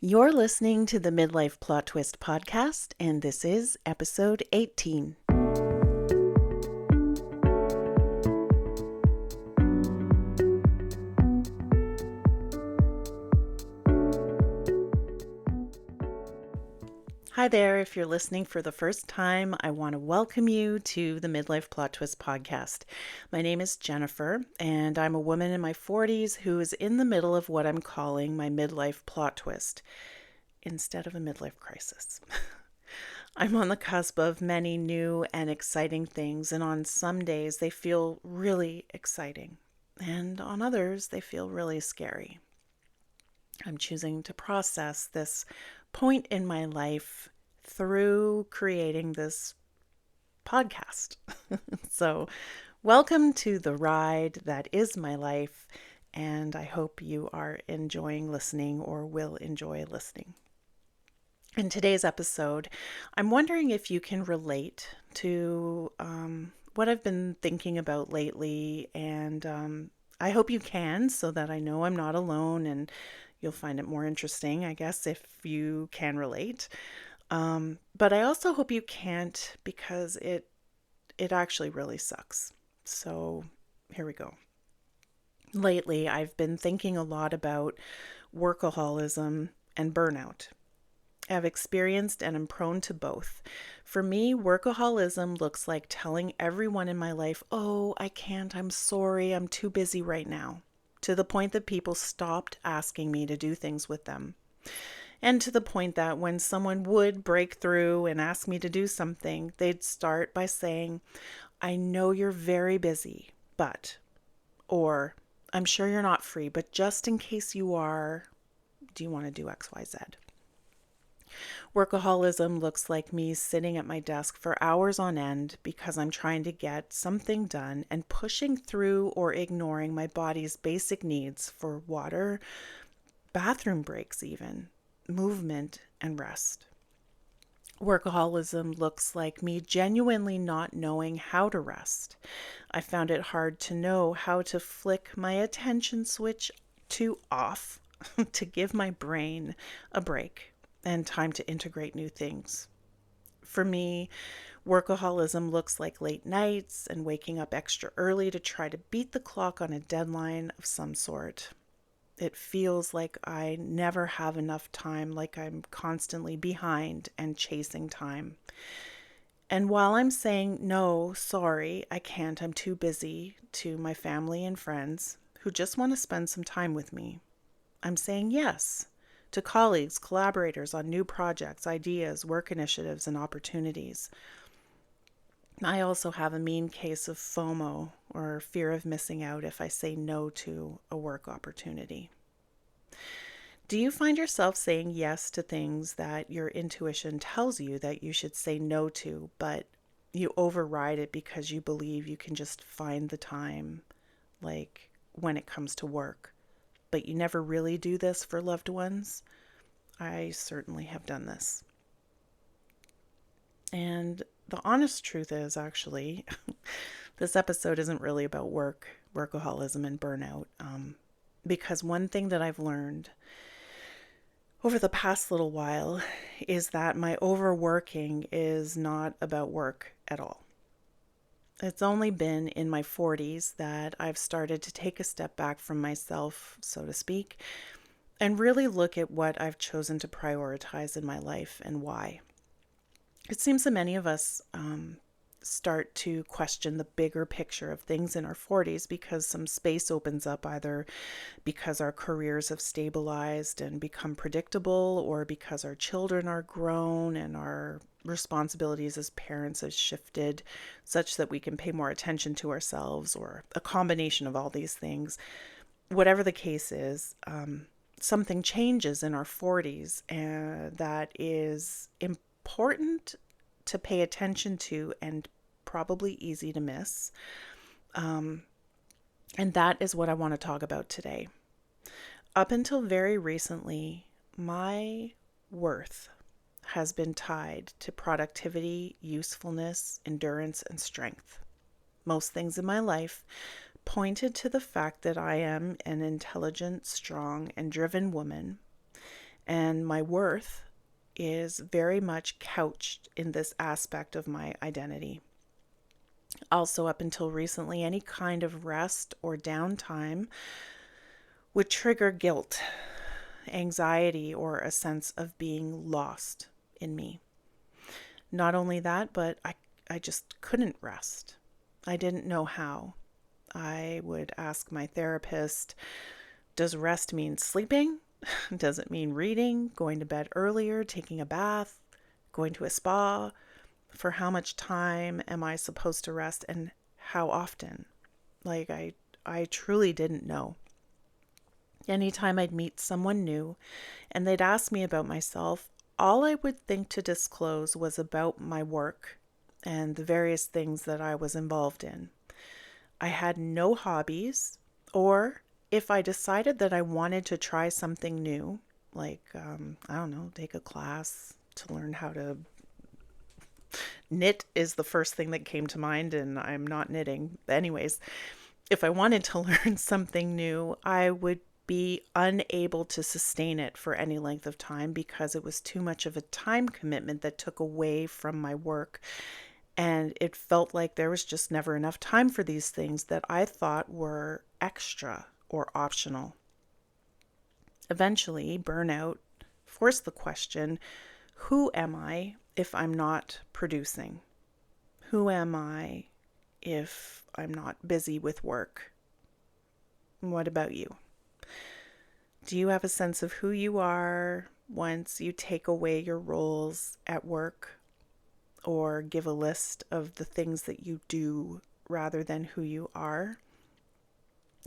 You're listening to the Midlife Plot Twist podcast, and this is episode 18. Hi there. If you're listening for the first time, I want to welcome you to the Midlife Plot Twist podcast. My name is Jennifer, and I'm a woman in my 40s who is in the middle of what I'm calling my midlife plot twist instead of a midlife crisis. I'm on the cusp of many new and exciting things, and on some days they feel really exciting, and on others they feel really scary. I'm choosing to process this point in my life through creating this podcast. So, welcome to the ride that is my life, and I hope you are enjoying listening or will enjoy listening. In today's episode, I'm wondering if you can relate to what I've been thinking about lately, and I hope you can, so that I know I'm not alone and you'll find it more interesting, I guess, if you can relate. But I also hope you can't, because it actually really sucks. So here we go. Lately, I've been thinking a lot about workaholism and burnout. I've experienced and am prone to both. For me, workaholism looks like telling everyone in my life, "Oh, I can't, I'm sorry, I'm too busy right now," to the point that people stopped asking me to do things with them. And to the point that when someone would break through and ask me to do something, they'd start by saying, "I know you're very busy, but," or, "I'm sure you're not free, but just in case you are, do you want to do XYZ?" Workaholism looks like me sitting at my desk for hours on end because I'm trying to get something done and pushing through or ignoring my body's basic needs for water, bathroom breaks even, movement, and rest. Workaholism looks like me genuinely not knowing how to rest. I found it hard to know how to flick my attention switch to off to give my brain a break and time to integrate new things. For me, workaholism looks like late nights and waking up extra early to try to beat the clock on a deadline of some sort. It feels like I never have enough time, like I'm constantly behind and chasing time. And while I'm saying, "No, sorry, I can't, I'm too busy," to my family and friends who just want to spend some time with me, I'm saying yes to colleagues, collaborators on new projects, ideas, work initiatives, and opportunities. I also have a mean case of FOMO, or fear of missing out, if I say no to a work opportunity. Do you find yourself saying yes to things that your intuition tells you that you should say no to, but you override it because you believe you can just find the time, like when it comes to work, but you never really do this for loved ones? I certainly have done this. And the honest truth is, actually, this episode isn't really about workaholism, and burnout. Because one thing that I've learned over the past little while is that my overworking is not about work at all. It's only been in my 40s that I've started to take a step back from myself, so to speak, and really look at what I've chosen to prioritize in my life and why. It seems that many of us start to question the bigger picture of things in our 40s because some space opens up, either because our careers have stabilized and become predictable, or because our children are grown and our responsibilities as parents have shifted such that we can pay more attention to ourselves, or a combination of all these things. Whatever the case is, something changes in our 40s and that is important to pay attention to and probably easy to miss. And that is what I want to talk about today. Up until very recently, my worth has been tied to productivity, usefulness, endurance, and strength. Most things in my life pointed to the fact that I am an intelligent, strong, and driven woman, And my worth is very much couched in this aspect of my identity. Also, up until recently, any kind of rest or downtime would trigger guilt, anxiety, or a sense of being lost in me. Not only that, but I just couldn't rest. I didn't know how. I would ask my therapist, does rest mean sleeping? Does it mean reading, going to bed earlier, taking a bath, going to a spa? For how much time am I supposed to rest and how often? Like I truly didn't know. Anytime I'd meet someone new and they'd ask me about myself, all I would think to disclose was about my work and the various things that I was involved in. I had no hobbies, or if I decided that I wanted to try something new, like, I don't know, take a class to learn how to knit is the first thing that came to mind, and I'm not knitting. Anyways, if I wanted to learn something new, I would be unable to sustain it for any length of time because it was too much of a time commitment that took away from my work. And it felt like there was just never enough time for these things that I thought were extra or optional. Eventually, burnout forced the question, who am I if I'm not producing? Who am I if I'm not busy with work? What about you? Do you have a sense of who you are once you take away your roles at work, or give a list of the things that you do rather than who you are?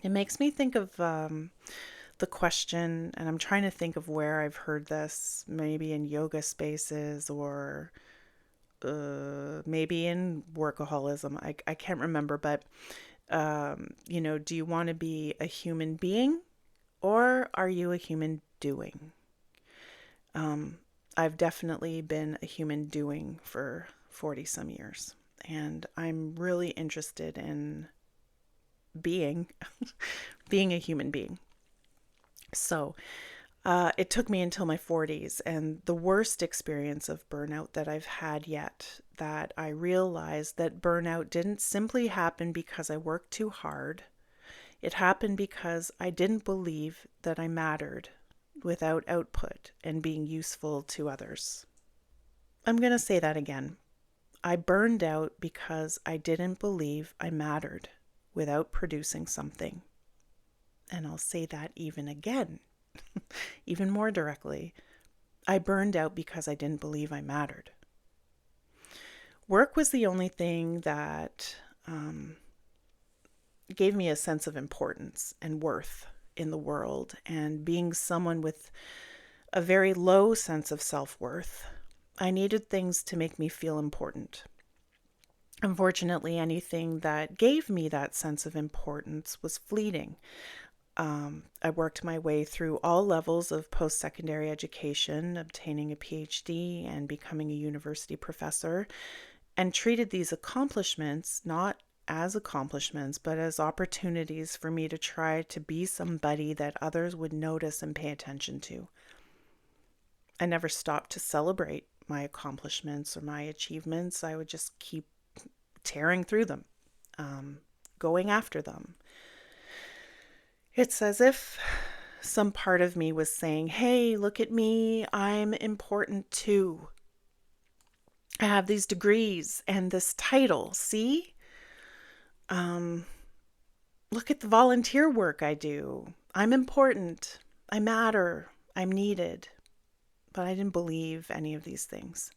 It makes me think of the question, and I'm trying to think of where I've heard this, maybe in yoga spaces or maybe in Workaholism. I can't remember, but, do you want to be a human being or are you a human doing? I've definitely been a human doing for 40 some years, and I'm really interested in being, being a human being. So, it took me until my 40s and the worst experience of burnout that I've had yet that I realized that burnout didn't simply happen because I worked too hard. It happened because I didn't believe that I mattered without output and being useful to others. I'm going to say that again. I burned out because I didn't believe I mattered without producing something. And I'll say that even again. Even more directly, I burned out because I didn't believe I mattered. Work was the only thing that gave me a sense of importance and worth in the world, and being someone with a very low sense of self-worth, I needed things to make me feel important. Unfortunately, anything that gave me that sense of importance was fleeting. I worked my way through all levels of post-secondary education, obtaining a PhD and becoming a university professor, and treated these accomplishments not as accomplishments, but as opportunities for me to try to be somebody that others would notice and pay attention to. I never stopped to celebrate my accomplishments or my achievements. I would just keep tearing through them, going after them. It's as if some part of me was saying, hey, look at me, I'm important too. I have these degrees and this title, see? Look at the volunteer work I do. I'm important, I matter, I'm needed. But I didn't believe any of these things.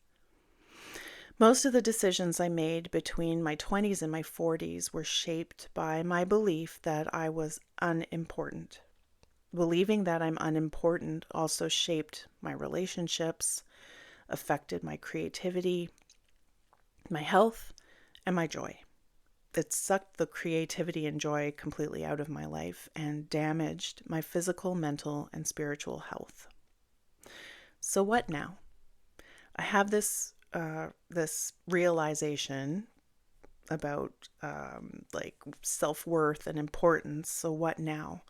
Most of the decisions I made between my 20s and my 40s were shaped by my belief that I was unimportant. Believing that I'm unimportant also shaped my relationships, affected my creativity, my health, and my joy. It sucked the creativity and joy completely out of my life and damaged my physical, mental, and spiritual health. So what now? I have this realization about like self-worth and importance. So what now?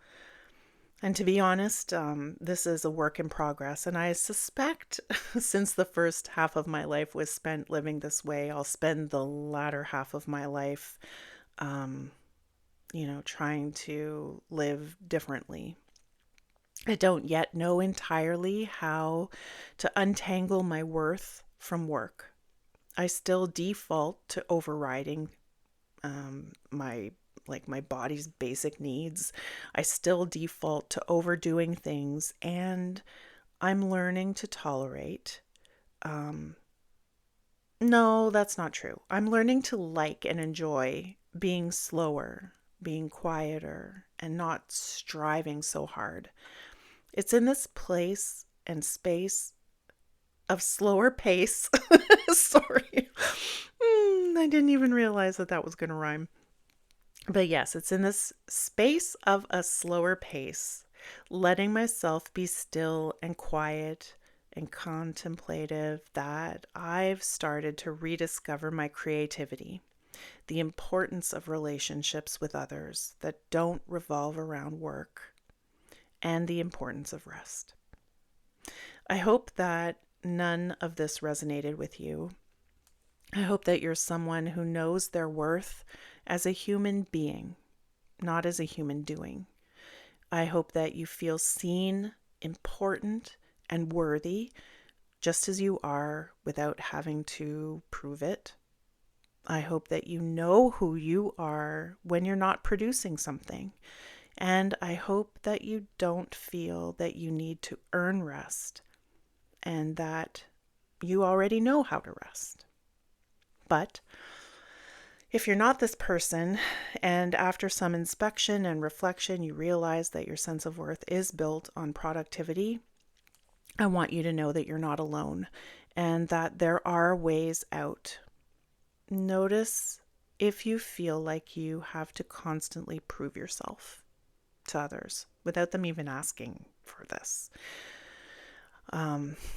And to be honest, this is a work in progress. And I suspect since the first half of my life was spent living this way, I'll spend the latter half of my life, um, trying to live differently. I don't yet know entirely how to untangle my worth from work. I still default to overriding my body's basic needs. I still default to overdoing things, and I'm learning to tolerate. Um, no, that's not true. I'm learning to like and enjoy being slower, being quieter, and not striving so hard. It's in this place and space of slower pace. Sorry. I didn't even realize that was going to rhyme. But yes, it's in this space of a slower pace, letting myself be still and quiet and contemplative, that I've started to rediscover my creativity, the importance of relationships with others that don't revolve around work, and the importance of rest. I hope that none of this resonated with you. I hope that you're someone who knows their worth as a human being, not as a human doing. I hope that you feel seen, important, and worthy just as you are without having to prove it. I hope that you know who you are when you're not producing something. And I hope that you don't feel that you need to earn rest and that you already know how to rest. But if you're not this person, and after some inspection and reflection, you realize that your sense of worth is built on productivity, I want you to know that you're not alone and that there are ways out. Notice if you feel like you have to constantly prove yourself to others without them even asking for this.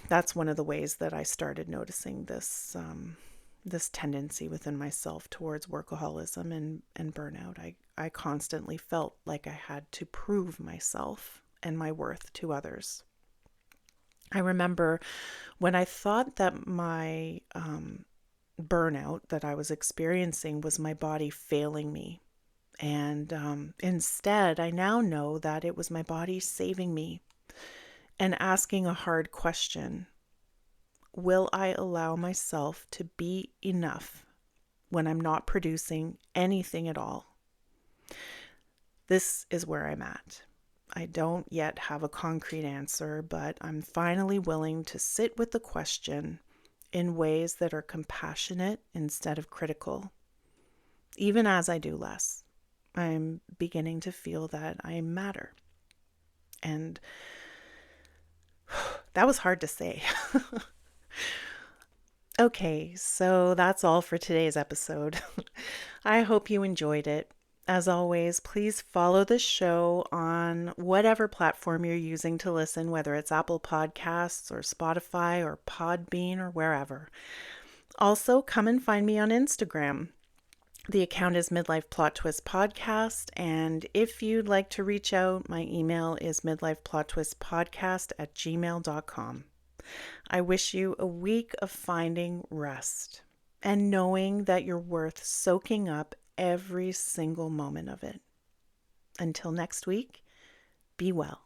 That's one of the ways that I started noticing this tendency within myself towards workaholism and burnout. I constantly felt like I had to prove myself and my worth to others. I remember when I thought that my burnout that I was experiencing was my body failing me. And instead, I now know that it was my body saving me and asking a hard question. Will I allow myself to be enough when I'm not producing anything at all? This is where I'm at. I don't yet have a concrete answer, but I'm finally willing to sit with the question in ways that are compassionate instead of critical. Even as I do less, I'm beginning to feel that I matter. And that was hard to say. Okay, so that's all for today's episode. I hope you enjoyed it. As always, please follow the show on whatever platform you're using to listen, whether it's Apple Podcasts or Spotify or Podbean or wherever. Also, come and find me on Instagram. The account is Midlife Plot Twist Podcast, and if you'd like to reach out, my email is midlifeplottwistpodcast@gmail.com. I wish you a week of finding rest and knowing that you're worth soaking up every single moment of it. Until next week, be well.